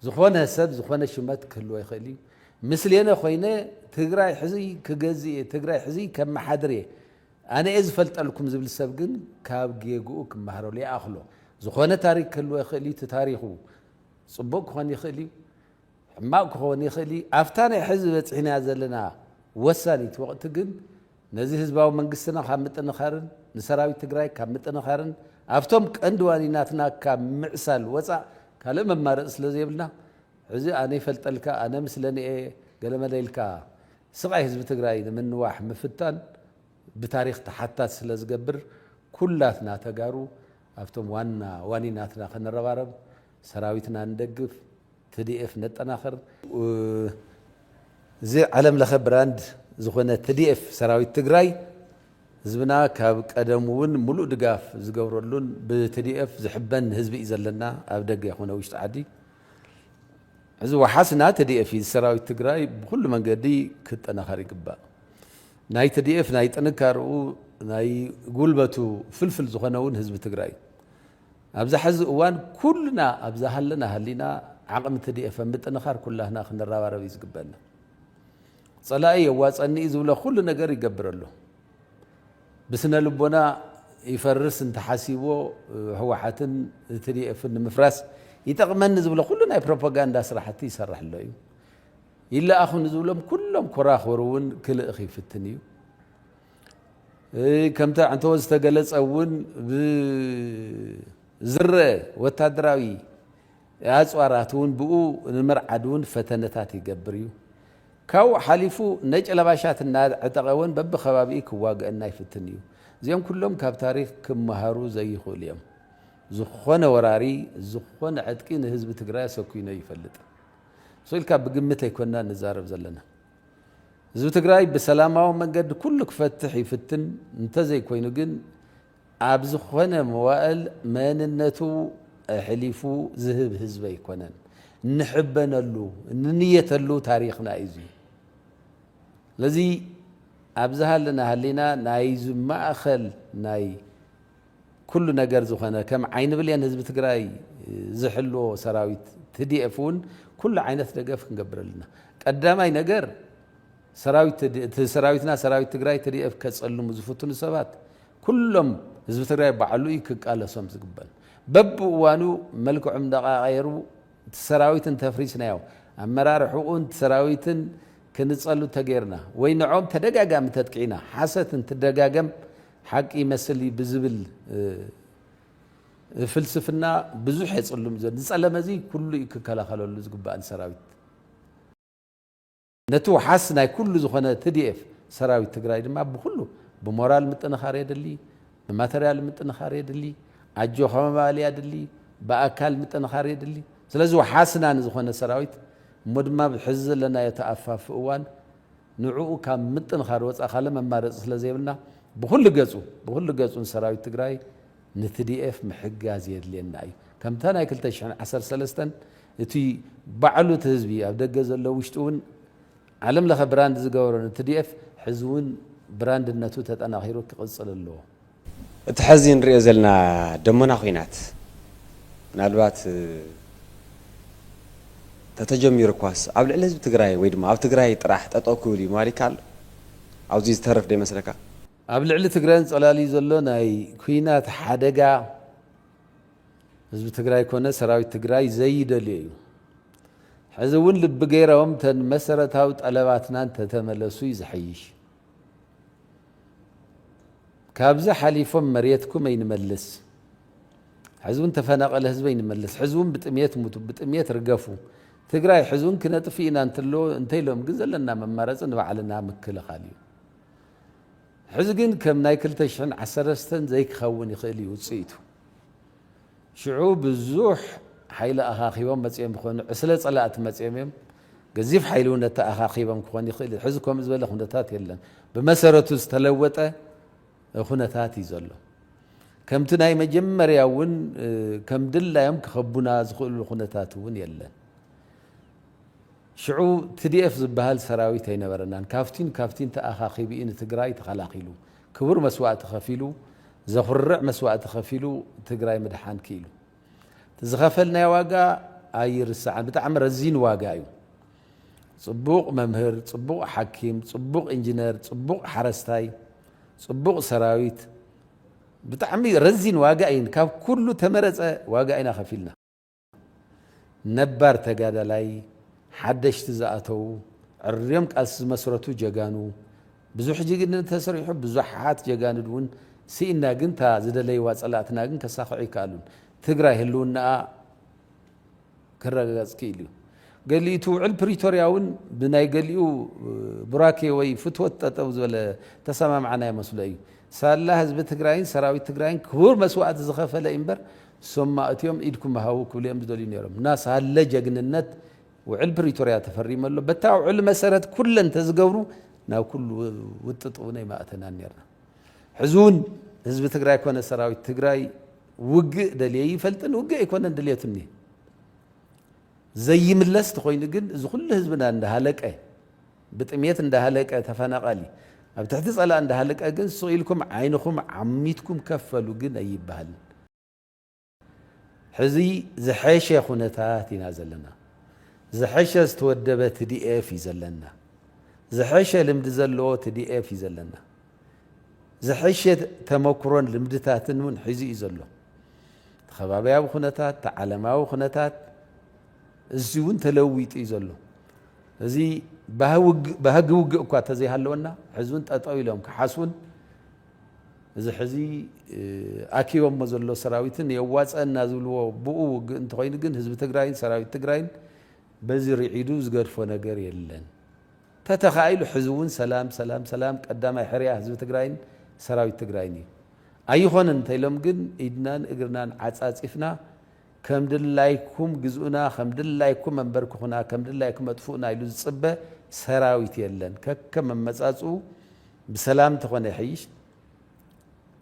زخونة سب زخونة شمات كله يخلي مثلنا خوينا تجري حزي كجزي تجري حزي كم محدري أنا إذا فلت لكم زبل السبقين كاب جيجو كم مهرو لي أخلو زخونة تاريخ كله يخلي تتاريخه صبوك خواني يخلي ما خواني يخلي أفتاني حزب هنا زلنا وساني توقت جن نزيه زباو من قصنا خامتنا خارن نسراوي تجري خامتنا خارن أفتم أندواني ناتنا كمعسل وسع كلام ما رأس لزيبلنا عزي أنا فلت لك أنا مثلني إيه قال ما ليلك سبعة حزب تجري من واحد مفتن بتاريخ تحتات سلز جبر كلاتنا تجارو أفتم واني ناتنا خن الربارب سراويتنا ندقف TDF نتنا آخر زي علم لخبراند زخونة TDF سراويت تجري زبنا كاب قدمون ملو دقاف زقورلون بTDF زحبن حزب إزلنا أبدق يخونا ويش تعدي عزو حاسنا TDF سراويت تجري بكل من قدي كنت أنا خارج بقى ناي TDF ناي تنكروا ناي قلبتو فلفل زخناون حزب تجري أبز حز وان كلنا أبز هلنا عقم TDF متنخر كلنا خن الرابع ربيز قبلنا صلاة واسأني إذا ولا كل نجار يقبر له بس نلبونا يفرس انت حاسيبه هو حتن TDF المفرس يتقمن نزوله كلنا بروباغندا صراحتي يسرح له إلا أخو نزولهم كلهم كراخ ورون كل أخي في التنيو كم تاع أنت وزتجلس أون بزرة وتدراوي أسواراتون بقو المرعدون فتنتات يقبريو كاو حليفو نجع لباشات الناد عتقون بب خبابيك واقع الناي في التنيو زيهم كلهم كاب تاريخ كم مهارو زي خوليهم زخون وراري زخون عتقين حزب تجري سكينه يفلت سؤال كاب بقمته يكوننا نزارب زلنا حزب تجري بسلامه ومنقد كل كفتح يفتن انت زي كوينو جن ابزخونه موائل مننتو حليفو ذهب حزب يكونن نحبنا له نية له تاريخنا ايزي لذي ابزها لنا هلينا نايز ما اخل ناي كل نجار زخنا كم عين بليان حزب تجري زحلو سراويت TDFون كل عينات دقف نقبر لنا قدامي نجار سراويتنا سراويت تجري TDF كتصلوا مزفتون السبات كلهم حزب تجري بعلو يكقال سوم زقبل بب وانو ملك عمدا غيرو سراويتن تفريسنا ياو امرار حقوقن سراويتن كنصلو تغيرنا وي نعوم تدغاغام تتقينا حسن تدغاغم حق يمسلي بزبل فلسفنا بزح يصلم زد نصلمزي كله يككلخلو زغبان سراويت نتو حسنا كل زخنه TDF سراويت تግራይ ድማ بكل بمورال متنخار يدلي بماتريال متنخار يدلي اجو خمالي يدلي باكل متنخار يدلي ስለዚህ حسنا زخونه سراويت مدما بحز لنا يتعفف اوان نعو كم متنخار وصا خاله ممارص ስለዘይብና بكل ገጹን سراويت تግራይ نTDF محجاز يدلينا اي كم تانا كلتشحن 13 اتي بعلو تهزبي اب دغ زلو وشتون علم لخ براند زغورن TDF حزون براندنتو تطناخيرو كقصل له تحزين ريزلنا دمنا خوينات نالبات تتجمير كواس قبل الحزب تግራይ ወይ ድማ ኣብ ትግራይ ጥራሕ ጠጠኩሊ ማሪካል ኣብዚ ዝተረፍ ደይ መስለካ ኣብ ልዕሊ ትግራይን ጸላሊ ዘሎ ናይ ኩናት ሓደጋ ህዝቢ ትግራይ ኮነ ሰራዊት ትግራይ ዘይደልዩ እዩ ሕዚ እውን ልቢ ገይሮም ተን መሰረታዊ ጠለባትናን ተተመለሱ ይዝሐይሽ ካብዚ ሓሊፎም መሬትኩም ኣይንመልስ ሕዝቡን ተፈናቀለ ህዝቢ ኣይንመልስ ሕዝቡን ብጥሜት ሙቱ ብጥሜት ርገፉ ትግራይ ሕዝቡን ክነጥፊና እንትሎ እንተይሎም ግን ዘለና መማረጽ ንባዕልና ምክልኻል እዩ ሕዚ ግን ከም ናይ 2013 ዘይክኸውን ይኽእል እዩ ውፅኢቱ ሽዑ ብዙሕ ሓይሊ ኣኻኺቦም መፅኦም ክኾኑ ዕስለ ጸላእቲ መፅኦም እዮም ገዚፍ ሓይሊ እውን ተኣኻኺቦም ክኾን ይኽእል ሕዚ ከምኡ ዝበለ ኩነታት የለን ብመሰረቱ ዝተለወጠ ኩነታት እዩ ዘሎ ከምቲ ናይ መጀመርያ እውን ከም ድላዮም ክኸቡና ዝኽእሉ ኩነታት እውን የለን ሽዑ TDF ዝበሃል ሰራዊት ኣይነበረናን ካፍቲን ተኣኻኺቡ ንትግራይ ተኸላኺሉ ክቡር መስዋዕቲ ከፊሉ ዘኹርዕ መስዋዕቲ ከፊሉ ትግራይ ምድሓን ክኢሉ ዝኸፈልናዮ ዋጋ ኣይርስዓን ብጣዕሚ ረዚን ዋጋ እዩ ጽቡቕ መምህር ጽቡቕ ሓኪም ጽቡቕ ኢንጂነር ጽቡቕ ሓረስታይ ጽቡቕ ሰራዊት ብጣዕሚ ረዚን ዋጋ እዩ ካብ ኩሉ ተመረፀ ዋጋ ኢና ከፊልና ነባር ተጋዳላይ ሓደሽቲ ዝኣተው ዕርዮም ቃልሲ ዝመስረቱ ጀጋኑ ብዙሕ ጅግንነት ተሰሪሑ ብዙሓት ጀጋኑ እውን ሲኢና ግን ታ ዝደለይዋ ጸላእትና ግን ከሳኽዑ ይከኣሉን ትግራይ ህልውናኣ ክረጋገጽ ክኢሉ ገሊኡ ትውዕል ፕሪቶርያ እውን ብናይ ገሊኡ ቡራኬ ወይ ፍትወት ጠጠው ዝበለ ተሰማምዓና ይመስሎ እዩ ሳላ ህዝቢ ትግራይን ሰራዊት ትግራይን ክቡር መስዋዕቲ ዝኸፈለ እምበር ሶማ እትዮም ኢድኩም ሃው ክብልዮም ዝደልዩ ነይሮም እና ሳለ ጀግንነት ውዕል ፕሪቶርያ ተፈሪመ ኣሎ በታ ውዕል መሰረት ኩለን ተዝገብሩ ናብ ኩሉ ውጥጥ ናይ ማእተና ነርና ሕዙን ህዝቢ ትግራይ ኮነ ሰራዊት ትግራይ ውግእ ደልየ ይፈልጥን ውግእ ኣይኮነን ድልየቱኒ ዘይምለስ ተኮይኑ ግን እዚ ኩሉ ህዝብና እንዳሃለቀ ብጥሜት እንዳሃለቀ ተፈናቀሊ ኣብ ትሕቲ ጸላእ እንዳሃለቀ ግን ስኢልኩም ዓይንኩም ዓሚትኩም ከፈሉ ግን ኣይባሃል ሕዚ ዝሐሸ ኩነታት ኢና ዘለና ዝሐሸ ዝተወደበ TDF እዩ ዘለና ዝሐሸ ልምዲ ዘለዎ TDF እዩ ዘለና ዝሐሸ ተመክሮን ልምድታትን እውን ሒዙ እዩ ዘሎ ተኸባብያዊ ኩነታት ተዓለማዊ ኩነታት እዚ እውን ተለዊጡ እዩ ዘሎ እዚ ባህጊ ውግእ እኳ ተዘይሃለወና ሕዚ እውን ጠጠው ኢሎም ክሓስውን እዚ ሕዚ ኣኪቦሞ ዘሎ ሰራዊትን የዋፀና ዝብልዎ ብኡ ውግእ እንተኮይኑ ግን ህዝቢ ትግራይን ሰራዊት ትግራይን በዚ ርዒዱ ዝገድፎ ነገር የለን ተተኻኢሉ ሕዚ እውን ሰላም ሰላም ሰላም ቀዳማይ ሕርያ ህዝቢ ትግራይን ሰራዊት ትግራይን እዩ ኣይኾነን እንተኢሎም ግን ኢድናን እግርናን ዓፃፂፍና ከም ድላይኩም ግዝኡና ከም ድላይኩም መንበርክኹና ከም ድላይኩም መጥፉእና ኢሉ ዝፅበ ሰራዊት የለን ከከም መመፃፅኡ ብሰላም ተኾነ ይሕይሽ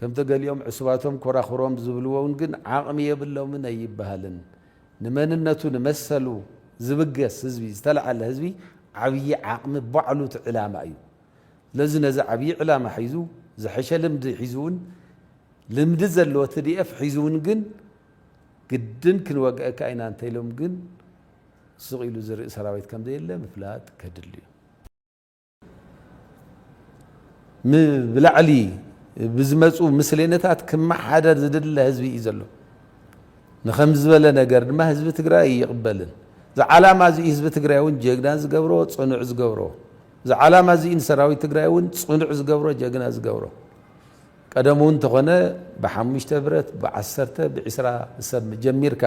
ከም ተገሊኦም ዕሱባቶም ኮራኽሮም ዝብልዎውን ግን ዓቕሚ የብሎምን ኣይበሃልን ንመንነቱ ንመሰሉ ዝብገስ ህዝቢ ዝተለዓለ ህዝቢ ዓብዪ ዓቕሚ ባዕሉት ዕላማ እዩ ስለዚ ነዚ ዓብዪ ዕላማ ሒዙ ዝሐሸ ልምዲ ሒዙውን ልምዲ ዘለዎ TDF ሒዙውን ግን ግድን ክንወግአካ ኢና እንተኢሎም ግን ስቕ ኢሉ ዝርኢ ሰራዊት ከም ዘየለ ምፍላጥ ከድል እዩ ብላዕሊ ብዝመፁ ምስሌነታት ክመሓደር ዝድለ ህዝቢ እዩ ዘሎ ንከም ዝበለ ነገር ድማ ህዝቢ ትግራይ ይቕበልን እዚ ዓላማ እዚ ህዝቢ ትግራይ እውን ጀግና ዝገብሮ ፅኑዕ ዝገብሮ እዚ ዓላማ እዚ ሰራዊት ትግራይ እውን ፅኑዕ ዝገብሮ ጀግና ዝገብሮ ቀደም እውን ተኾነ ብ5 ብረት ብ10 ብ20 ሰብ ጀሚርካ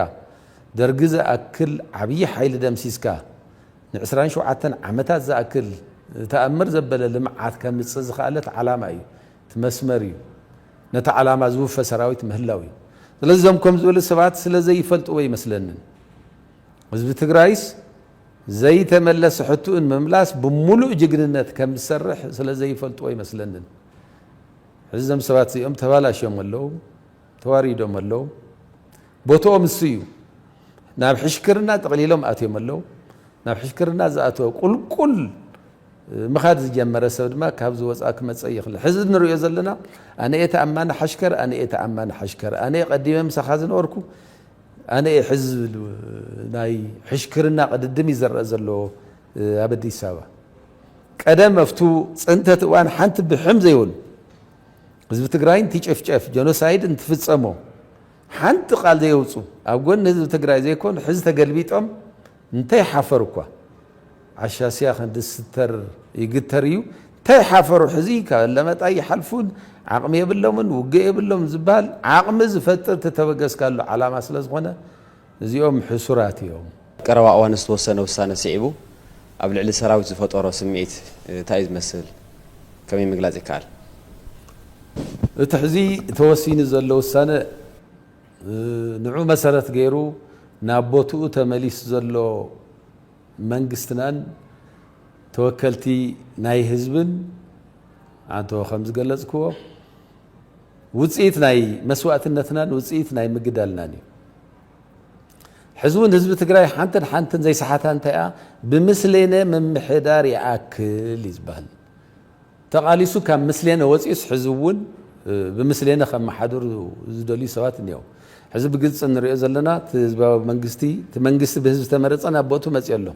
ደርጊ ዝኣክል ዓብዪ ሓይሊ ደምሲስካ ን27 ዓመታት ዝኣክል ተኣምር ዘበለ ልምዓት ከምፅእ ዝኽኣለት ዓላማ እዩ እቲ መስመር እዩ ነቲ ዓላማ ዝውፈ ሰራዊት ምህላው እዩ ስለዚ እዞም ከም ዝበሉ ሰባት ስለዘይፈልጥዎ ይመስለንን ህዝቢ ትግራይስ ዘይተመለሰ ሕቱእን ምምላስ ብሙሉእ ጅግንነት ከም ዝሰርሕ ስለዘይፈልጥዎ ይመስለንን ሕዚ እዞም ሰባት እዚኦም ተባላሽዮም ኣለዉ ተዋሪዶም ኣለዉ ቦትኦም እሱ እዩ ናብ ሕሽክርና ጠቕሊሎም ኣትዮም ኣለዉ ናብ ሕሽክርና ዝኣተወ ቁልቁል ምኻድ ዝጀመረ ሰብ ድማ ካብ ዝወፃእ ክመፀእ ይኽእል ሕዚ ንሪኦ ዘለና ኣነ እየ ተኣማኒ ሓሽከር ኣነ እየ ተኣማኒ ሓሽከር ኣነ ቀዲመ ምሳኻ ዝነበርኩ ኣነ እየ ሕዚ ናይ ሕሽክርና ቅድድም እዩ ዝረአ ዘለዎ ኣብ ኣዲስ ኣበባ ቀደም ኣብቱ ፅንተት እዋን ሓንቲ ብሕም ዘይብሉ ህዝቢ ትግራይን ትጨፍጨፍ ጀኖሳይድ እንትፍፀሞ ሓንቲ ቃል ዘየውፁ ኣብ ጎኒ ህዝቢ ትግራይ ዘይኮኑ ሕዚ ተገልቢጦም እንታይ ሓፈሩ እኳ ዓሻስያ ክንድስተር ይግተር እዩ እንታይ ሓፈሩ ሕዚ ለመጣ ይሓልፉን ዓቕሚ የብሎምን ውግእ የብሎም ዝበሃል ዓቕሚ ዝፈጥር ተተበገስካሉ ዓላማ ስለ ዝኾነ እዚኦም ሕሱራት እዮም ቀረባ እዋን ዝተወሰነ ውሳነ ስዒቡ ኣብ ልዕሊ ሰራዊት ዝፈጠሮ ስምዒት እንታይ ዝመስል ከመይ ምግላፅ ይከኣል እቲ ሕዚ ተወሲኑ ዘሎ ውሳነ ንዑ መሰረት ገይሩ ናብ ቦትኡ ተመሊስ ዘሎ መንግስትናን ተወከልቲ ናይ ህዝብን አንተ ከም ዝገለጽክዎ ውጽኢት ናይ መስዋዕትነትናን ውጽኢት ናይ ምግዳልናን እዩ ሕዚ እውን ህዝቢ ትግራይ ሓንተን ዘይሰሓታ እንታይ ብምስሌነ ምምሕዳር ይኣክል ይዝበሃል ተቃሊሱ ካብ ምስሌነ ወፂስ ሕዚ እውን ብምስሌነ ከመሓደሩ ዝደልዩ ሰባት እኒአው حزب قلص نريو زلنا تزباو منغستي بحزب تمرصنا بوتو مصيلو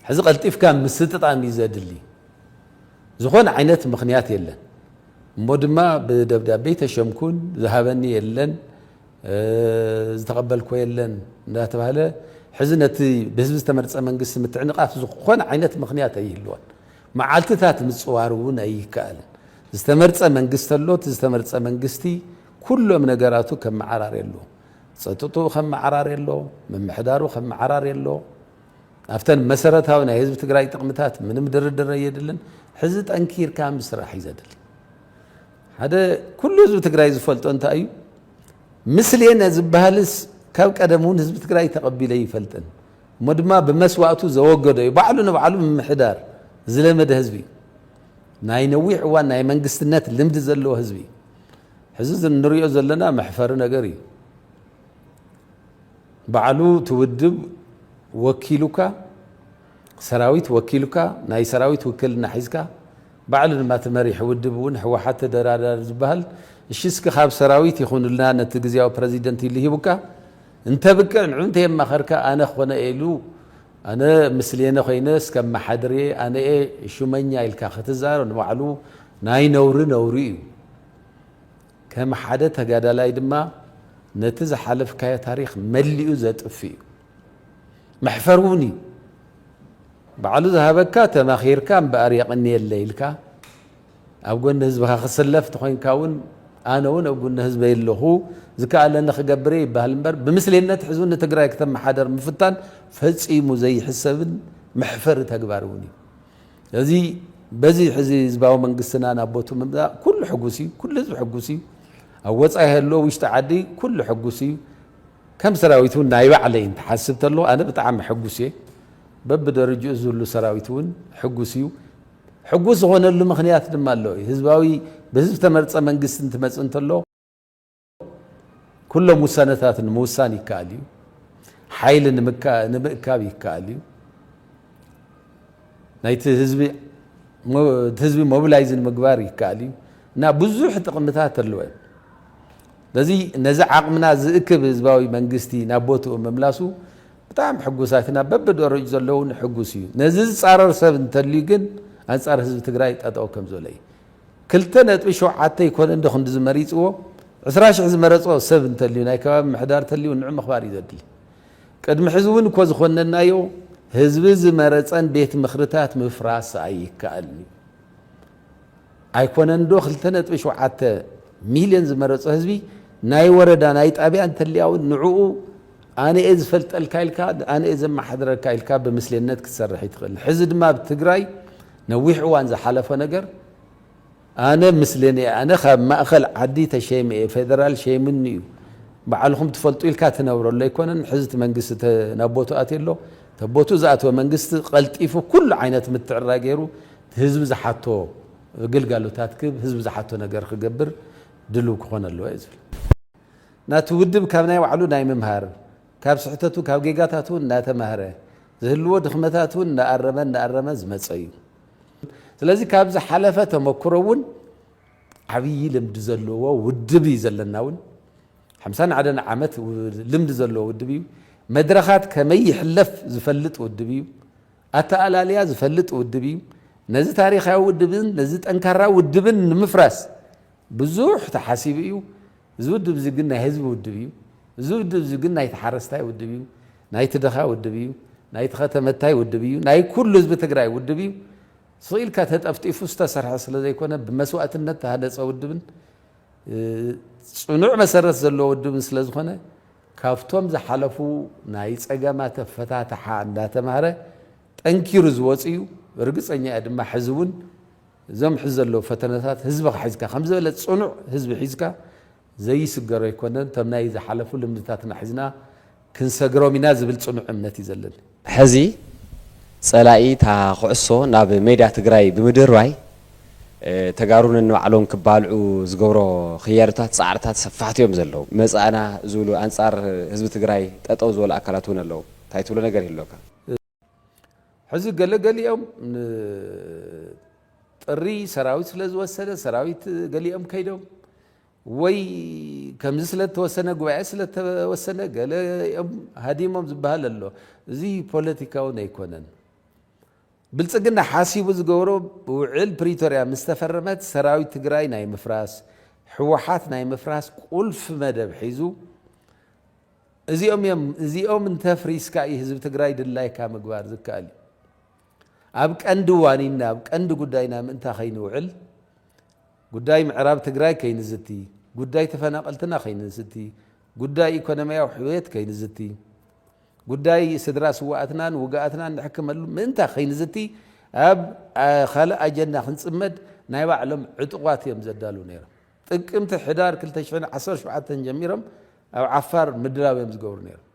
حزب قلطيف كان مستطعم يزدلي زخون عينت مخنيات يلن مودما بدبدابي تشمكون ذهبني يلن زتقبلكو يلن ناتباله حزنتي بحزب تمرص منغست متعنقات زخون عينت مخنيات يلون معالتታት مصوارون ايكال زتمرص منغست له زتمرص منغستي كلهم نغراتو كمعرار يلو صططو كمعرار يلو ممحدارو كمعرار يلو افتن مسرتاو نا حزب تግራይ ጥቅምታት ምንም ድርድር የደለን حزب ጠንኪር ካም ስራሕ ይዘደል هذا كل حزب تግራይ ዝፈልጦ እንታይ እዩ ምስሌነ ዝባሃልስ ካብ ቀደሙን حزب تግራይ ተቀቢለ ይፈልጥን ሞድማ በመስዋዕቱ ዘወገደ ባዕሉ ንባዕሉ ምምሕዳር ዝለመደ ህዝቢ ናይ ነዊሕ እዋን ናይ መንግስትነት ልምድ ዘለዎ ህዝቢ حزب نريو زلنا محفر نغري بعلو تودب وكيلك سراويت وكيلك ناي سراويت وكلنا حزكا بعلو ما تمري حودبون هو حتى درادر زبال الشيسك خاب سراويت يخون لنا نتغزياو بريزيدنت اللي هيبكا انت بك انت يما خركا انا خونا ايلو انا مسلينا خوينس كما حدري انا ايه شومنيا الكا ختزار بعلو ناي نوري كم حدا تجادلاي دما نتز حلف كاي تاريخ مليو زطفي محفروني بعلو ذهبكا تماخير كان باريقني الليلكا ابغون حزبها خسلف تخوين كاون انا ون ابغون حزب يلهو زكا لنا خغبري بهالمبر بمثلينت حزون تግራይ كتم حدر مفتان فصيمو زي حسبن محفر تغباروني لذي بزي حزباو منغستنا نابوتو مبدا كل حقوسي كل حزب حقوسي اوصاي هلو وشت عدي كل حقوسي كم سراويتون نايبا علين تحسبت له انا بطعم حقوسي بب درجه زلو سراويتون حقوسيو حقوس هون له مخنيات دم الله حزباوي بحزب تمرص منغست تمصنت له كل مسانتات موسان يكاليو حيل نمكاب يكاليو نايت حزبي موبلايزن مغبار يكاليو نا بزح تقمتات اللوين لذي نزع عقمنا زئكب حزباوي منغستي نابوتو مملاسو بتاعم حقوساتنا بب درج زلون حقوسيو نزز صارر سب انتلي كن انصار حزب تግራይ طاطاو كم زولي كلته نطبي شوعته يكون اندخ اندز مريصو 10000 زمرصو سب انتلي ناي كباب محدار تليو نعم مخبار يددل قدم حزبون كو زخوننايو حزب زمرصن بيت مخرتات مفراس ايكالني ايكون اندو كلته نطبي شوعته مليون زمرصو حزبي ناي وردا ناي طابيا انتلياو نعو انا اذ فلت الكايلكا انا اذا ما حضر الكايلكا بمثلينت كتسرح يتخل حزب ما بتግራይ نويح وان زحلفه ነገር انا مثلني انا خ ماخل عدي تشيمي فدرال شيمني بعلهم تفلطوا الكا تنورو لا يكونن حزب منغست نابوتو اتيلو تبوتو زاتو منغست قلطيفو كل عينت متعرا غيرو حزب زحاتو غلغالو تاتكب حزب زحاتو ነገር خغبر دلو كخونلو يزل ناتودب كابناي وعلو ناي ممهار كاب صحتتو كاب جيجاتاتو ناتمهره زهلو دخمتاتو نارمن زمصيو ስለዚህ ካብዛ حلفه ተመክሮውን عبي لمد زلوو ودبي زلناون 50 عدن عامت لمد زلوو ودبي مدرخات كمي يحلف زفلط ودبي اتالاليا زفلط ودبي نزي تاريخاዊ ودبن نزي ጠንካራ ودبن مفراس بزوح تحاسيبيو زودب زغنا حزب ودبيو زودب زغنا يتحرستاي ودبيو ناي تدخا ودبيو ناي تختمتاي ودبيو ناي كل حزب تግራይ ودبيو صيل كتطفطيف استسرح ስለዚ يكون بمسواتነት هذا صودبن صنوع مسرت زلو ودبن ስለዚ ኾነ ካፍቶም ዝحلفو ናይ ጸገማተ ፈታተሓ እንዳተማረ ጠንኪሩ ዝወጽዩ እርግጸኛ ድማ ሕዝቡን زم حزلو فتنات حزب حزكا خمسة ولا صنع حزب حزكا زي سجروا يكونن تمناي إذا حلفوا لمدتاتنا حزنا كنسجروا منازل صنع أمنتي زلل حزي صلاقي تا قعصو ناب ميديا تግራይ بمدر واي تجارون إنه علون كبالعو زجورو خيارات صعرتات سفحتيهم زلوا مسأنا زولو أنصار حزب تግራይ تأتو زول أكلاتون اللو تايتولو نجار هلوكا حزب قال يوم طري سراويت ስለዝወሰደ ሰራዊት ገሊኦም ከይዶም ወይ ከምዚ ስለተወሰነ ጉባኤ ስለተወሰነ ገለ ሃዲሞም ዝበሃል ኣሎ እዚ ፖለቲካው ኣይኮነን ብልጽግና ሓሲቡ ዝገብሮ ውዕል ፕሪቶሪያ ምስ ተፈረመት ሰራዊት ትግራይ ናይ ምፍራስ ሕወሓት ናይ ምፍራስ ቁልፍ መደብ ሒዙ እዚኦም እንተፍሪስካ ህዝብ ትግራይ ድላይካ ምግባር ዝከኣል ኣብ ቀንዲ ዋኒና ኣብ ቀንዲ ጉዳይና ምእንታ ኸይንውዕል ጉዳይ ምዕራብ ትግራይ ከይንዝቲ ጉዳይ ተፈናቀልትና ከይንዝቲ ጉዳይ ኢኮኖሚያዊ ሕውየት ከይንዝቲ ጉዳይ ስድራ ስዋኣትናን ውጋኣትናን ንሕክመሉ ምእንታ ከይንዝቲ ኣብ ካልእ ኣጀንዳ ክንፅመድ ናይ ባዕሎም ዕጡቋት እዮም ዘዳሉ ነይሮም ጥቅምቲ ሕዳር 2017 ጀሚሮም ኣብ ዓፋር ምድራብ እዮም ዝገብሩ ነይሮም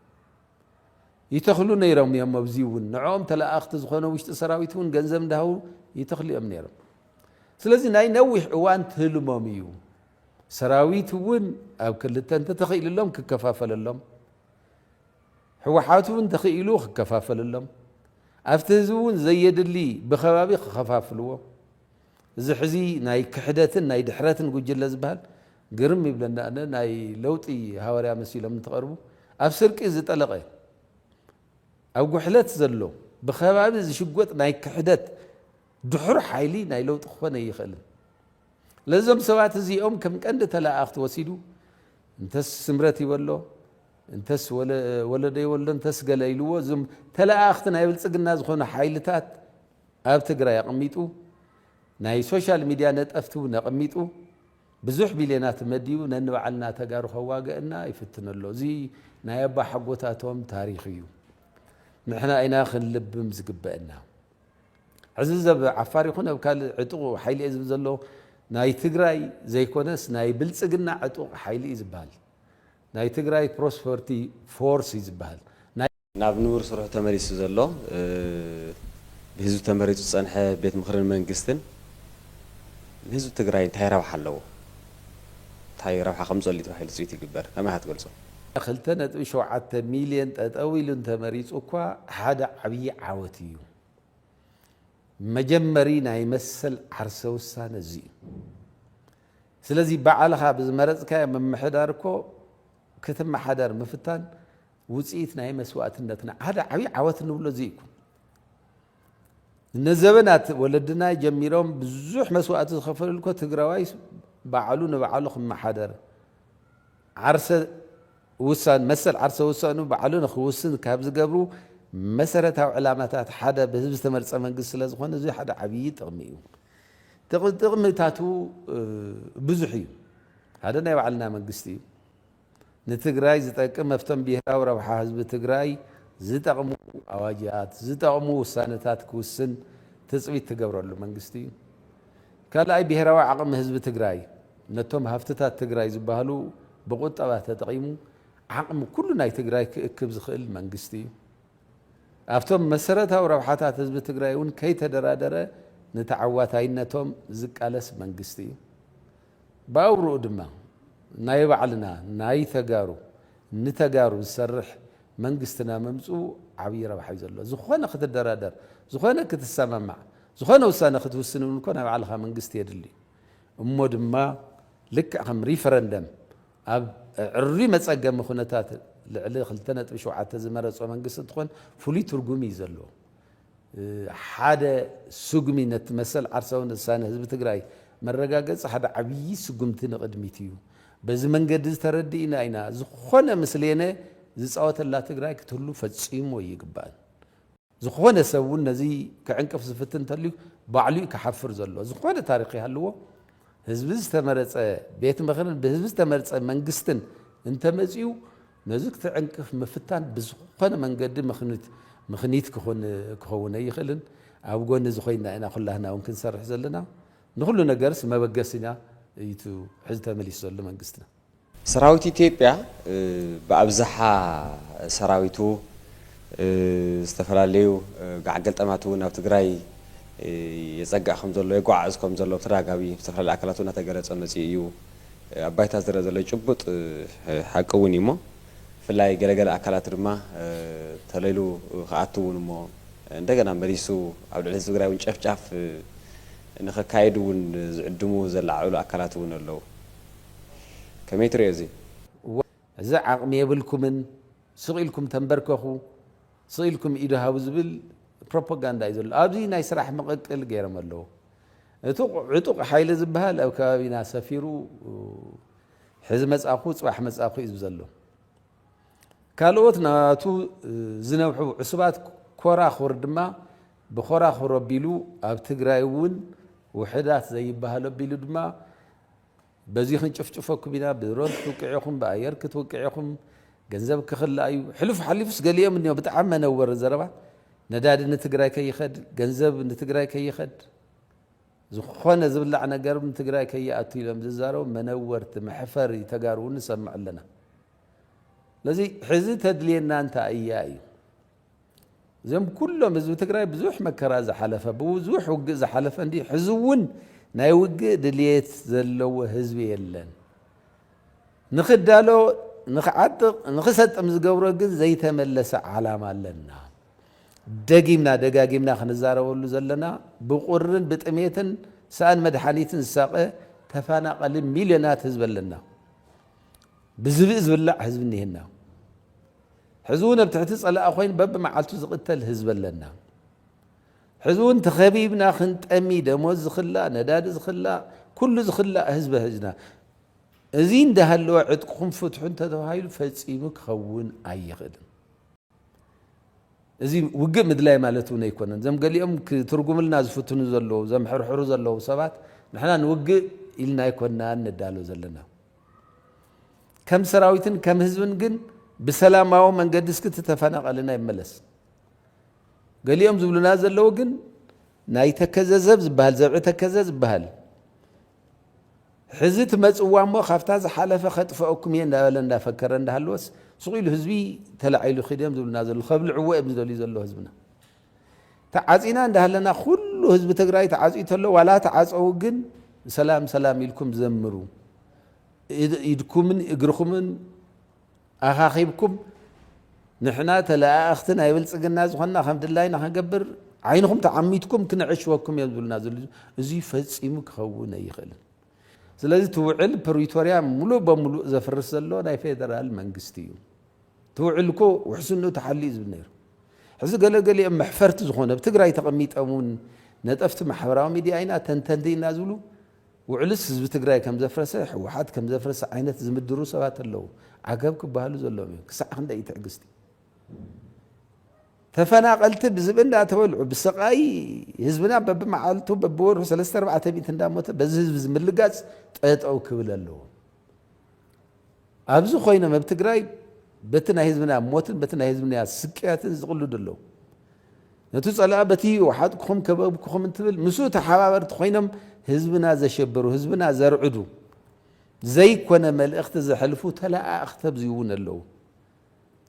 ይተኽሉ ነይሮም እዮም ኣብዚ እውን ንዖም ተለኣኽቲ ዝኾነ ውሽጢ ሰራዊት እውን ገንዘብ እንዳሃቡ ይተኽሉ እዮም ነይሮም ስለዚ ናይ ነዊሕ እዋን ትህልሞም እዩ ሰራዊት እውን ኣብ ክልተ እንተተኽኢልሎም ክከፋፈለሎም ሕወሓት እውን ተኽኢሉ ክከፋፈለሎም ኣብቲ ህዝቢ እውን ዘየድሊ ብኸባቢ ክኸፋፍልዎ እዚ ሕዚ ናይ ክሕደትን ናይ ድሕረትን ጉጅለ ዝበሃል ግርም ይብለና ኣነ ናይ ለውጢ ሃዋርያ መሲሎም እንትቐርቡ ኣብ ስርቂ ዝጠለቐ ኣብ ጉሕለት ዘሎ ብኸባቢ ዝሽጎጥ ናይ ክሕደት ድሑር ሓይሊ ናይ ለውጢ ክኾነ ይኽእልን ለዞም ሰባት እዚኦም ከም ቀንዲ ተላኣኽቲ ወሲዱ እንተስ ስምረት ይበሎ እንተስ ወለደ ይበሎ እንተስ ገለ ኢልዎ እዞም ተላኣኽቲ ናይ ብልጽግና ዝኾኑ ሓይልታት ኣብ ትግራይ ኣቐሚጡ ናይ ሶሻል ሚድያ ነጠፍቲ እውን ኣቐሚጡ ብዙሕ ቢልዮናት መዲቡ ነንባዕልና ተጋሩ ከዋግአና ይፍትነሎ እዚ ናይ ኣባ ሓጎታቶም ታሪክ እዩ ንሕና ኢና ክንልብም ዝግበአና ሕዚ ዘብ ዓፋር ይኹን ኣብ ካልእ ዕጡቕ ሓይሊ እዩ ዝብል ዘሎ ናይ ትግራይ ዘይኮነስ ናይ ብልጽግና ዕጡቕ ሓይሊ እዩ ዝበሃል ናይ ትግራይ ፕሮስፐርቲ ፎርስ እዩ ዝበሃል ናብ ንቡር ስርሑ ተመሪሱ ዘሎ ብህዝቢ ተመሪፁ ዝፀንሐ ቤት ምክርን መንግስትን ንህዝቢ ትግራይ እንታይ ረብሓ ኣለዎ እንታይ ረብሓ ከም ዘሎ ተባሂሉ ፅኢት ይግበር ከመይ ክትገልጾ 2.7 ሚልዮን ጠጠው ኢሉ እንተመሪፁ እኳ ሓደ ዓብዪ ዓወት እዩ መጀመሪ ናይ መሰል ዓርሰ ውሳነ እዚ ስለዚ በዓልኻ ብዝመረፅካዮ መምሕዳር እኮ ክትመሓደር ምፍታን ውፅኢት ናይ መስዋእትነትና ሓደ ዓብዪ ዓወት ንብሎ እዚ እዩ ነዘበናት ወለድና ጀሚሮም ብዙሕ መስዋእቲ ዝኸፈሉ እኮ ትግራዋይ ባዕሉ ንባዕሉ ክመሓደር ዓርሰ ውሳን መሰል ዓርሰ ውሳኑ ባዕሉ ንክውስን ካብ ዝገብሩ መሰረታዊ ዕላማታት ሓደ ብህዝቢ ዝተመርፀ መንግስቲ ስለ ዝኾነ እዚ ሓደ ዓብዪ ጥቕሚ እዩ ጥቕምታቱ ብዙሕ እዩ ሓደ ናይ ባዕልና መንግስቲ እዩ ንትግራይ ዝጠቅም መፍቶም ብሄራዊ ረብሓ ህዝቢ ትግራይ ዝጠቕሙ ኣዋጅات ዝጠቕሙ ውሳነታት ክውስን ትፅቢት ትገብረሉ መንግስቲ እዩ ካልኣይ ብሄራዊ ዓቕሚ ህዝቢ ትግራይ ነቶም ሃፍትታት ትግራይ ዝበሃሉ ብቁጠባ ተጠቒሙ ዓቕሚ ኩሉ ናይ ትግራይ ክእክብ ዝኽእል መንግስቲ እዩ ኣብቶም መሰረታዊ ረብሓታት ህዝቢ ትግራይ እውን ከይተደራደረ ንተዓዋታይነቶም ዝቃለስ መንግስቲ እዩ ብኣውርኡ ድማ ናይ ባዕልና ናይ ተጋሩ ንተጋሩ ዝሰርሕ መንግስትና መምፁ ዓብዪ ረብሓ እዩ ዘሎ ዝኾነ ክትደራደር ዝኾነ ክትሰማማዕ ዝኾነ ውሳነ ክትውስን እውን እኮ ናይ ባዕልኻ መንግስቲ የድሊ እሞ ድማ ልክዕ ከም ሪፈረንደም ኣብ ዕሩይ መፀገሚ ኩነታት ልዕሊ 2.7 ዝመረፆ መንግስቲ እንትኾን ፍሉይ ትርጉም እዩ ዘለዎ ሓደ ስጉሚ ነቲ መሰል ዓርሳውን ውሳነ ህዝቢ ትግራይ መረጋገፂ ሓደ ዓብዪ ስጉምቲ ንቕድሚት እዩ በዚ መንገዲ ዝተረዲእና ኢና ዝኾነ ምስሌነ ዝፃወተላ ትግራይ ክትህሉ ፈፂሞ ይግባእ ዝኾነ ሰብ እውን ነዚ ክዕንቅፍ ዝፍትን እንተልዩ ባዕሉ ክሓፍር ዘሎ ዝኾነ ታሪክ ይሃልዎ ህዝቢ ዝተመረፀ ቤት ምክርን ብህዝቢ ዝተመረፀ መንግስትን እንተመፅኡ ነዚ ክትዕንቅፍ ምፍታን ብዝኾነ መንገዲ ምኽኒት ክኸውን ኣይኽእልን ኣብ ጎኒ ዝኾይና ኢና ኩላህና እውን ክንሰርሕ ዘለና ንኩሉ ነገርስ መበገሲና እይቱ ሕዚ ተመሊሱ ዘሎ መንግስትና ሰራዊት ኢትዮጵያ ብኣብዝሓ ሰራዊቱ ዝተፈላለዩ ጋዕገልጠማቱ ናብ ትግራይ የፀጋዕ ከም ዘሎ የጓዓዝ ከም ዘሎ ተደጋጋሚ ዝተፈላለዩ ኣካላት እናተገለፀ መፅኡ እዩ ኣብ ባይታ ዝረአ ዘሎ ጭቡጥ ሓቂ እውን እዩ እሞ ብፍላይ ገለገለ ኣካላት ድማ ተለይሉ ክኣቱ እውን እሞ እንደገና መሊሱ ኣብ ልዕሊ ትግራይ እውን ጨፍጫፍ ንኸካየዱ እውን ዝዕድሙ ዘላዓሉ ኣካላት እውን ኣለዉ كميتر يزي إذا عقم يبلكم سقيلكم تنبركخو سقيلكم إيده هاوزبل بروباغندا يزول أبزي نايس راح مقل غير ملو عتوق حيل زبها أو كابينا سفيرو حزمت أخو صباح مس أخو يزبزلو كالوتنا تو زنوحو عصبات كورا خردما بخورا خربيلو أب تجرايون وحدات زي بهالو بيلو دما بزيخن شوفكم بنا برون توقعكم بأير كتوقعكم جنزب كخلا أيو حلفس قال لي مني بتعمى نور الزربة نداد نتجراي كي يخد جنزب نتجراي كي يخد زخونا زبل عنا قرب نتجراي كي يأتي لهم ززارو منورت محفر يتجارون نسمع لنا لذي حزت هدلينا أنت أياي زم كلهم زو تجراي بزوح مكراز حلفة بوزوح وجز حلفة عندي حزون نايوج دليت زلوا حزبي يلن نخدالو نخعتق نخست أمز جورا جز زي تملس علامة لنا دقاقيمنا خنزارة ولو زلنا بقرن بتأميتن سان مدحانيتن ساقه تفانا قليل مليونات حزب لنا بزبز بالله حزبني هنا حزون بتحتس على أخوين باب معلتو زقت الحزب لنا حزون تخبيبنا خنت أمي دموز خلا نداد خلا كل خلا حزب هجنا زين ده اللو عدكم فتحون تدوهايل فتصيمك خون أي خدم زين وقع مدلاي مالتونا يكونن زم قال يوم ترجم لنا زفتون زلوا زم حرحرو زلوا سبات نحنا نوقع إلنا يكوننا ندالو زلنا كم سراويتن كم هزبن جن بسلام أو من قد سكت تفنق علينا يملس قال يوم زبلنا زلوا جن نايت كززب زبهل زبعت كزز بهل حزت مزوامو خفتاز حلفة خطفأكم يندا فكرن ده هالوس سقيل هزبي تلعيلو خديم زبلنا زلوا خبل عوائب زلوا زلوا هزبنا تعزينا ده لنا كل هزب تجراي تعزيت له ولا تعزوا جن سلام يلكم زمرو يدكم من إجركم من أخاخيبكم نحنا تلا أختنا يبلس الناس وخنا الحمد لله نحن جبر عينكم تعميتكم كنا عشوكم يبدو النازل زي فزيمك خونا يخل سلازي توعل بريتوريا ملو بملو زفرس الله ناي فيدرال منجستيو توعلكو وحسنو تحليز بالنير حس قال أم حفرت زخونه بتقرأي تقميت أمون نتفت محبراو ميديا عينا تنتندي نازلو وعلس بتقرأي كم زفرسه وحد كم زفرسه عينات زم الدروس وات اللو عقبك بهالو زلومي كسع خندا يتعقستي تفناقلت بزبنا تولعوا بالسقاي حزبنا بب معالتو ببور 3 4 بيت انداموت بزحزب زملقاص طيطو كبللو ابزو خوينا مبتقراي بتنا حزبنا موتن بتنا حزبنا سقياتن زقلو دلو نتو صلابتي وحدكم كببكم انتبل مسو تحابرت خوينم حزبنا زشبرو حزبنا زرعدو زي كنا ملأخت زحلفو تلا اختب زيون اللو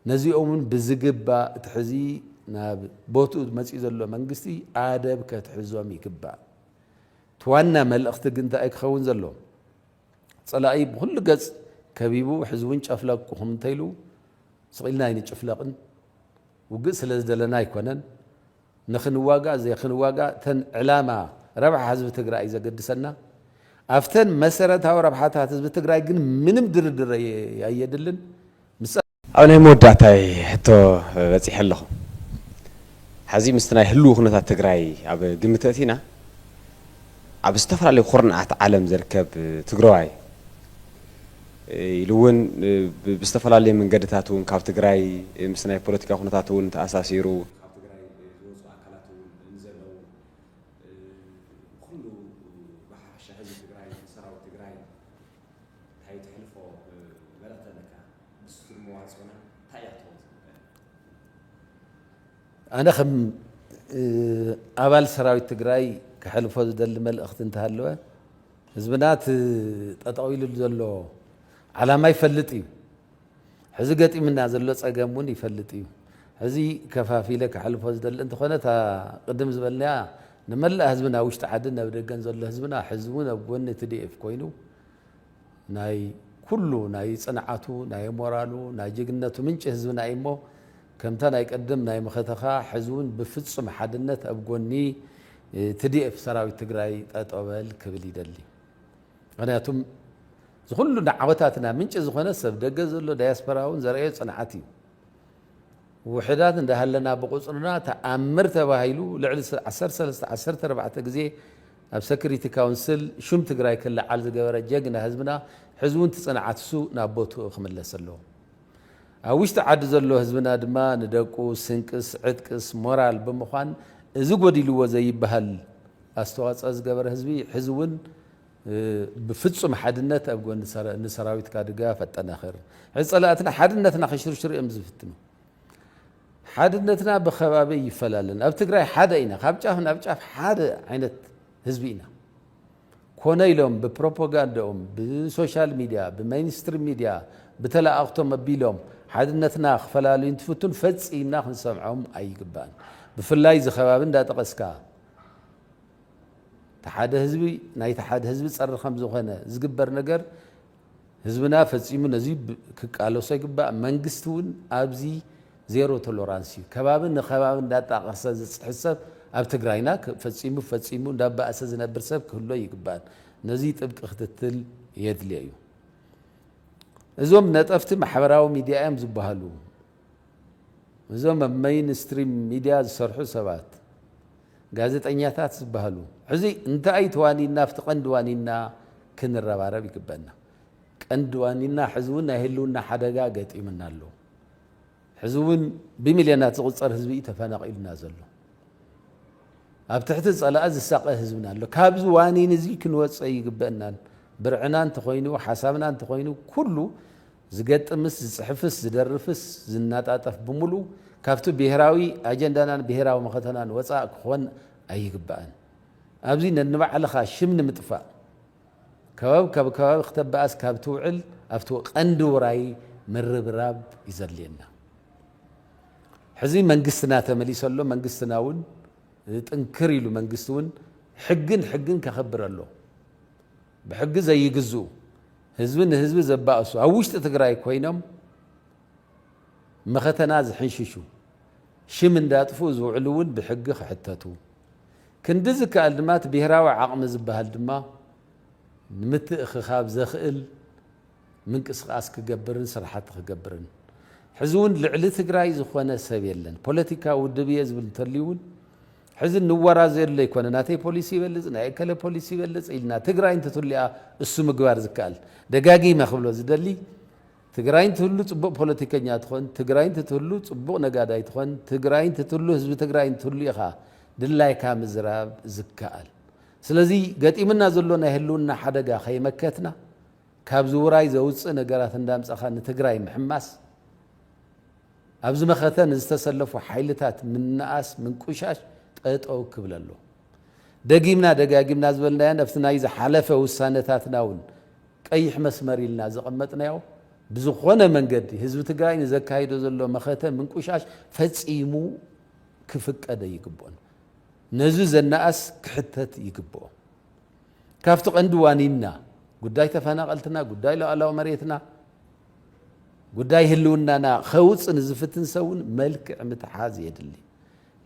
نزيؤمن بزقبا تحزي ناب بوتو مصي زلو منغستي ادب كتحزوم يكبا توانا ملأخت جنت اي خون زلو صلاي بكل قص كبيبو حزبون ጨፍለቅኩም ተይሉ ስቂልና ይን ጨፍለቅን وقص لزدلنا يكونن نخنواقا زي خنواقا تن علامة ربح حزب تقرأي إذا قدسنا أفتن مسرت هاو ربحاتها حزب تقرأي جن منم در يدلن أنا مودعتاي حتى بزي حلهم حزي مستناي حلو خنتا تقرأي أب قمتاتينا أب استفر على خرنعة عالم زركب تقرأي يلون بستفر على من قدتاتون كاب تقرأي مستناي بوليتيكا خنتاتون تأساسيرو أنا خم أبال سراوي تجراي كحلفوز دل مل أخت انتهلوا زبنات تطاويل الزلوا على ما يفلتي حزقتي من نازل صقمون يفلتي هذه كفافي لك حلفوز دل انت خنتا قدم زبلنا نملا حزبنا وش تعدنا بدقن زل حزبنا حزبنا بون تديف كوينو ناي كله ناي صنعاتو ناي مورالو ناي جغنتو منጭ حزبنا ايمو كمتنا يقدم ناي مختخا حزون بفصم حدنت ابغوني تديف سراوي تግራይ ططوبل كبل يدلي غنياتم ዝኩሉ ንዓወታትና ምንጭ ዝኾነ ሰብ ደገ ዘሎ ዳያስፖራውን ዘርአዮ ጽንዓት እዩ ውሕዳት እንዳሃለና ብቁጽርና ተኣምር ተባሂሉ ልዕሊ 13 ግዜ ኣብ ሴኩሪቲ ካውንስል ሹም ትግራይ ክለዓል ዝገበረ ጀግና ህዝብና ሕዚ እውን ትጽንዓትሱ ናብ ቦትኡ ክምለስ ኣለዎ ኣብ ውሽጢ ዓዲ ዘሎ ህዝብና ድማ ንደቁ ስንቅስ ዕጥቅስ ሞራል ብምዃን እዚ ጎዲልዎ ዘይበሃል ኣስተዋፅኦ ዝገበረ ህዝቢ ሕዚ እውን ብፍጹም ሓድነት ኣብ ጎኒ ንሰራዊትካ ድጋፍ ኣጠናኽር ሕዚ ጸላእትና ሓድነትና ከሽርሽር እዮም ዝፍትኑ ሓድነትና ብኸባቢ ይፈላለን ኣብ ትግራይ ሓደ ኢና ካብ ጫፍ ናብ ጫፍ ሓደ ዓይነት ህዝቢ ኢና ኮነ ኢሎም ብፕሮፓጋንዳኦም ብሶሻል ሚድያ ብሜይንስትሪም ሚድያ ብተለኣኽቶም ኣቢሎም ሓድነትና ክፈላለዩ እንትፍቱን ፈጺምና ክንሰምዖም ኣይግባእን ብፍላይ ዝኸባቢ እንዳጠቐስካ ተሓደ ህዝቢ ናይ ተሓደ ህዝቢ ፀር ከም ዝኾነ ዝግበር ነገር ህዝብና ፈጺሙ ነዚ ክቃለሶ ይግባእ መንግስቲ እውን ኣብዚ ዜሮ ቶለራንስ እዩ ከባቢ ንከባቢ እንዳጣቐሰ ዝሕሰብ ኣብ ትግራይና ፈጺሙ እንዳባእሰ ዝነብር ሰብ ክህሎ ይግባእን ነዚ ጥብቂ ክትትል የድልዮ እዩ እዞም ነጠፍቲ ማሕበራዊ ሚድያ እዮም ዝበሃሉ እዞም ኣብ ሜይንስትሪም ሚድያ ዝሰርሑ ሰባት ጋዜጠኛታት ዝበሃሉ ሕዚ እንታይ ተዋኒና ኣብቲ ቀንዲ ዋኒና ክንረባረብ ይግበአና ቀንዲ ዋኒና ሕዚ እውን ናይ ህልውና ሓደጋ ገጢሙና ኣሎ ሕዚ እውን ብሚልዮናት ዝቁፀር ህዝቢ ተፈናቂሉና ዘሎ ኣብ ትሕቲ ጸላእ ዝሳቀ ህዝብና ኣሎ ካብዚ ዋኒን እዚ ክንወፅእ ይግበአናን ብርዕና እንተኮይኑ ሓሳብና እንተኮይኑ ኩሉ ዝገጥምስ ዝፅሕፍስ ዝደርፍስ ዝናጣጠፍ ብምሉ ካብቲ ብሄራዊ ኣጀንዳናን ብሄራዊ መኸተናን ወፃእ ክኾን ኣይግባእን ኣብዚ ነንባዕልኻ ሽም ንምጥፋእ ከባቢ ካብ ከባቢ ክተበኣስ ካብ ትውዕል ኣብቲ ቀንዲ ውራይ ምርብራብ ይዘልየና ሕዚ መንግስትና ተመሊሱ ኣሎ መንግስትና እውን ጥንክር ኢሉ መንግስቲ እውን ሕግን ከኸብር ኣሎ ብሕጊ ዘይግዝኡ ህዝቢ ንህዝቢ ዘባእሱ ኣብ ውሽጢ ትግራይ ኮይኖም መኸተና ዝሕንሽሹ ሽም እንዳጥፉ ዝውዕሉ እውን ብሕጊ ክሕተቱ ክንዲ ዝከኣል ድማ እቲ ብሄራዊ ዓቕሚ ዝበሃል ድማ ንምትእኽኻብ ዘኽእል ምንቅስቓስ ክገብርን ስራሕቲ ክገብርን ሕዚ እውን ልዕሊ ትግራይ ዝኾነ ሰብ የለን ፖለቲካ ውድብ እየ ዝብል እንተልዩ እውን ሕዚ ንወራዝ የለ ይኮነ ናተይ ፖሊሲ ይበልፅ ናይ እከለ ፖሊሲ ይበልፅ ኢልና ትግራይ እንትትልያ እሱ ምግባር ዝከኣል ደጋጊመ ክብሎ ዝደሊ ትግራይ እንትህሉ ጽቡቕ ፖለቲከኛ ትኾን ትግራይ እንትህሉ ጽቡቕ ነጋዳይ ትኾን ትግራይ እንትህሉ ህዝቢ ትግራይ እንትህሉ ኢኻ ድላይካ ምዝራብ ዝከኣል ስለዚ ገጢምና ዘሎ ናይ ህልውና ሓደጋ ከይመከትና ካብዚ ውራይ ዘውፅእ ነገራት እንዳምፀኻ ንትግራይ ምሕማስ ኣብዚ መኸተን ዝተሰለፉ ሓይልታት ምንኣስ ምንቁሻሽ ጠጠው ክብል ኣሎ ደጋጊምና ዝበልናያ ኣብቲ ናይ ዝሓለፈ ውሳነታትና እውን ቀይሕ መስመር ኢልና ዘቐመጥናዮ ብዝኾነ መንገዲ ህዝቢ ትግራይ ንዘካይዶ ዘሎ መኸተን ምንቁሻሽ ፈጺሙ ክፍቀደ ይግብኦን ነዚ ዘናኣስ ክሕተት ይግብኦ ካብቲ ቀንዲ ዋኒና ጉዳይ ተፈናቐልትና ጉዳይ ሉዓላዊ መሬትና ጉዳይ ህልውናና ከውፅእ ንዝፍትን ሰውን መልክዕ ምትሓዝ የድሊ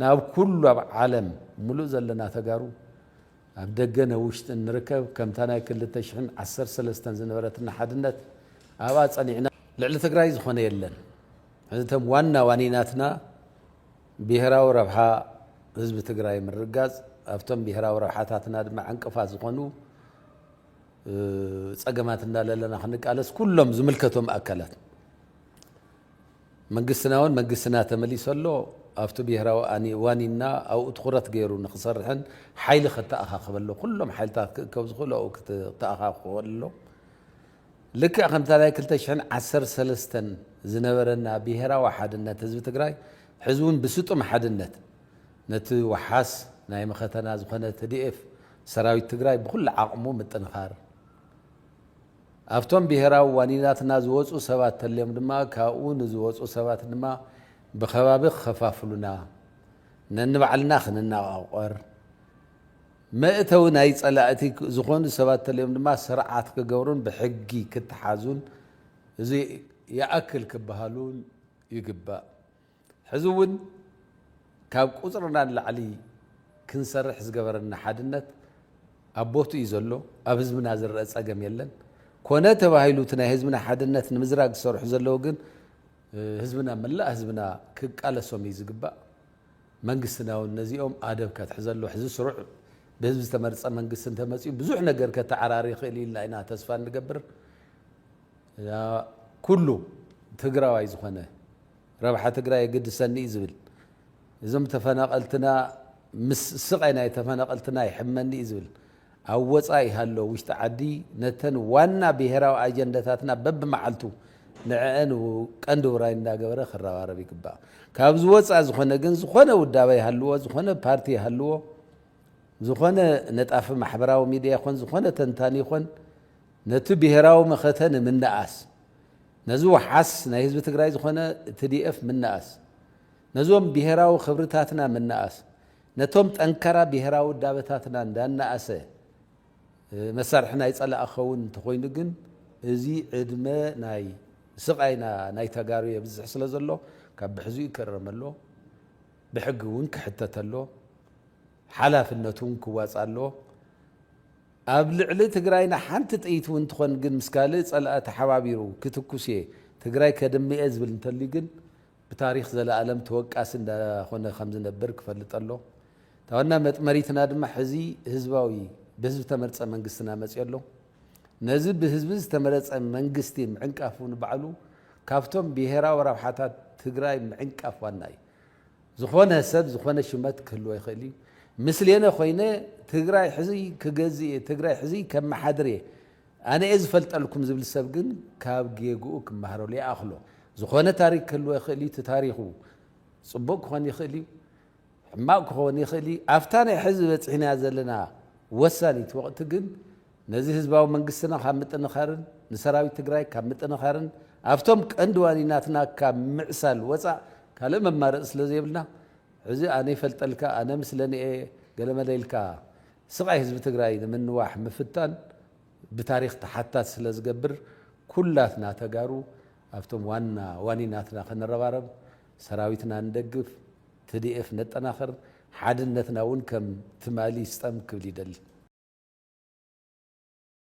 ናብ ኩሉ ኣብ ዓለም ሙሉእ ዘለና ተጋሩ ኣብ ደገነ ውሽጢ ንርከብ ከምታ ናይ 2013 ዝነበረትና ሓድነት ኣብኣ ጸኒዕና ልዕሊ ትግራይ ዝኾነ የለን እቶም ዋና ዋኒናትና ብሄራዊ ረብሓ ህዝቢ ትግራይ ምርጋጽ ኣብቶም ብሄራዊ ረብሓታትና ድማ ዕንቅፋት ዝኾኑ ጸገማት እንዳለለና ክንቃለስ ኩሎም ዝምልከቶም ኣካላት መንግስትና ተመሊሱ ኣሎ ኣብቲ ብሄራዊ ዋኒና ኣብኡ ትኩረት ገይሩ ንክሰርሕን ሓይሊ ክተኣኻኽብ ኣሎ ኩሎም ሓይልታት ክእከብ ዝኽእሉ ኣብኡ ክተኣኻኽቡ ኣሎ ልክዕ ከምታ ናይ 2013 ዝነበረና ብሄራዊ ሓድነት ህዝቢ ትግራይ ሕዚ እውን ብስጡም ሓድነት ነቲ ወሓስ ናይ መኸተና ዝኾነ TDF ሰራዊት ትግራይ ብኩሉ ዓቕሙ ምጥንኻር ኣብቶም ብሄራዊ ዋኒናትና ዝወፁ ሰባት ተልዮም ድማ ካብኡ ንዝወፁ ሰባት ድማ ብኸባቢ ክኸፋፍሉና ነንባዕልና ክንናቋቆር መእተው ናይ ጸላእቲ ዝኾኑ ሰባት ተልዮም ድማ ስርዓት ክገብሩን ብሕጊ ክትሓዙን እዚ ይኣክል ክበሃሉን ይግባእ ሕዚ እውን ካብ ቁፅርና ንላዕሊ ክንሰርሕ ዝገበረና ሓድነት ኣብ ቦቱ እዩ ዘሎ ኣብ ህዝብና ዝረአ ፀገም የለን ኮነ ተባሂሉት ናይ ህዝብና ሓድነት ንምዝራግ ዝሰርሑ ዘለዉ ግን ህዝብና መላእ ህዝብና ክቃለሶም እዩ ዝግባእ መንግስትና እውን ነዚኦም ኣደብ ከትሕዘሉ ሕዚ ስሩዕ ብህዝቢ ዝተመረፀ መንግስቲ እንተመፅኡ ብዙሕ ነገር ከተዓራሪ ይኽእል ኢልና ኢና ተስፋ ንገብር ኩሉ ትግራዋይ ዝኾነ ረብሓ ትግራይ የግድሰኒ እዩ ዝብል እዞም ተፈናቐልትና ምስ ስቃይ ናይ ተፈናቐልትና ይሕመኒ እዩ ዝብል ኣብ ወፃኢ ሃሎ ውሽጢ ዓዲ ነተን ዋና ብሄራዊ ኣጀንዳታትና በብመዓልቱ ንዕአን ቀንዲ ውራይ እንዳገበረ ክረባረብ ይግባእ ካብዚ ወፃኢ ዝኾነ ግን ዝኾነ ውዳበ ይሃልዎ ዝኾነ ፓርቲ ይሃልዎ ዝኾነ ነጣፊ ማሕበራዊ ሚድያ ይኹን ዝኾነ ተንታኒ ይኹን ነቲ ብሄራዊ መኸተ ንምንኣስ ነዚ ወሓስ ናይ ህዝቢ ትግራይ ዝኾነ TDF ምንኣስ ነዞም ብሄራዊ ክብርታትና ምንኣስ ነቶም ጠንከራ ብሄራዊ ውዳበታትና እንዳነኣሰ መሳርሒ ናይ ፀላእ ክኸውን እንተኮይኑ ግን እዚ ዕድመ ናይ ስቃይና ናይ ተጋሩ የብዝሕ ስለ ዘሎ ካብ ብሕዚኡ ክረመሎ ብሕጊ እውን ክሕተተሎ ሓላፍነቱ እውን ክዋፃሎ ኣብ ልዕሊ ትግራይና ሓንቲ ጥይት እውን ትኾን ግን ምስ ካልእ ፀላእ ተሓባቢሩ ክትኩስ እየ ትግራይ ከድምየ ዝብል እንተልዩ ግን ብታሪክ ዘለኣለም ተወቃሲ እንዳኾነ ከም ዝነብር ክፈልጥ ኣሎ ታወና መጥመሪትና ድማ ሕዚ ህዝባዊ ብህዝቢ ተመረፀ መንግስትና መፅኡ ኣሎ ነዚ ብህዝቢ ዝተመረፀ መንግስቲ ምዕንቃፍ ንባዕሉ ካብቶም ብሄራዊ ረብሓታት ትግራይ ምዕንቃፍ ዋና እዩ ዝኾነ ሰብ ዝኾነ ሽመት ክህልዎ ይኽእል እዩ ምስሌነ ኮይነ ትግራይ ሕዚ ክገዝእ ትግራይ ሕዚ ከመሓድር እየ ኣነ እየ ዝፈልጠልኩም ዝብል ሰብ ግን ካብ ጌጉኡ ክመሃረሉ ይኣኽሎ ዝኾነ ታሪክ ክህልዎ ይኽእል እዩ እቲ ታሪኹ ፅቡቅ ክኾን ይኽእል እዩ ሕማቅ ክኸውን ይኽእል እዩ ኣፍታ ናይ ሕዚ በፂሕና ዘለና ወሳኒት ወቅቲ ግን ነዚ ህዝባዊ መንግስትና ካብ ምጥንኻርን ንሰራዊት ትግራይ ካብ ምጥንኻርን ኣብቶም ቀንዲ ዋኒናትና ካብ ምዕሳል ወፃእ ካልእ መማረፂ ስለ ዘይብልና ሕዚ ኣነ ይፈልጠልካ ኣነ ምስለኒ እየ ገለመለ ኢልካ ስቃይ ህዝቢ ትግራይ ንምንዋሕ ምፍታን ብታሪክ ተሓታት ስለ ዝገብር ኩላትና ተጋሩ ኣብቶም ዋና ዋኒናትና ክንረባረብ ሰራዊትና እንደግፍ TDF ነጠናኽር ሓድነትና እውን ከም ትማሊ ስጠም ክብል ይደሊ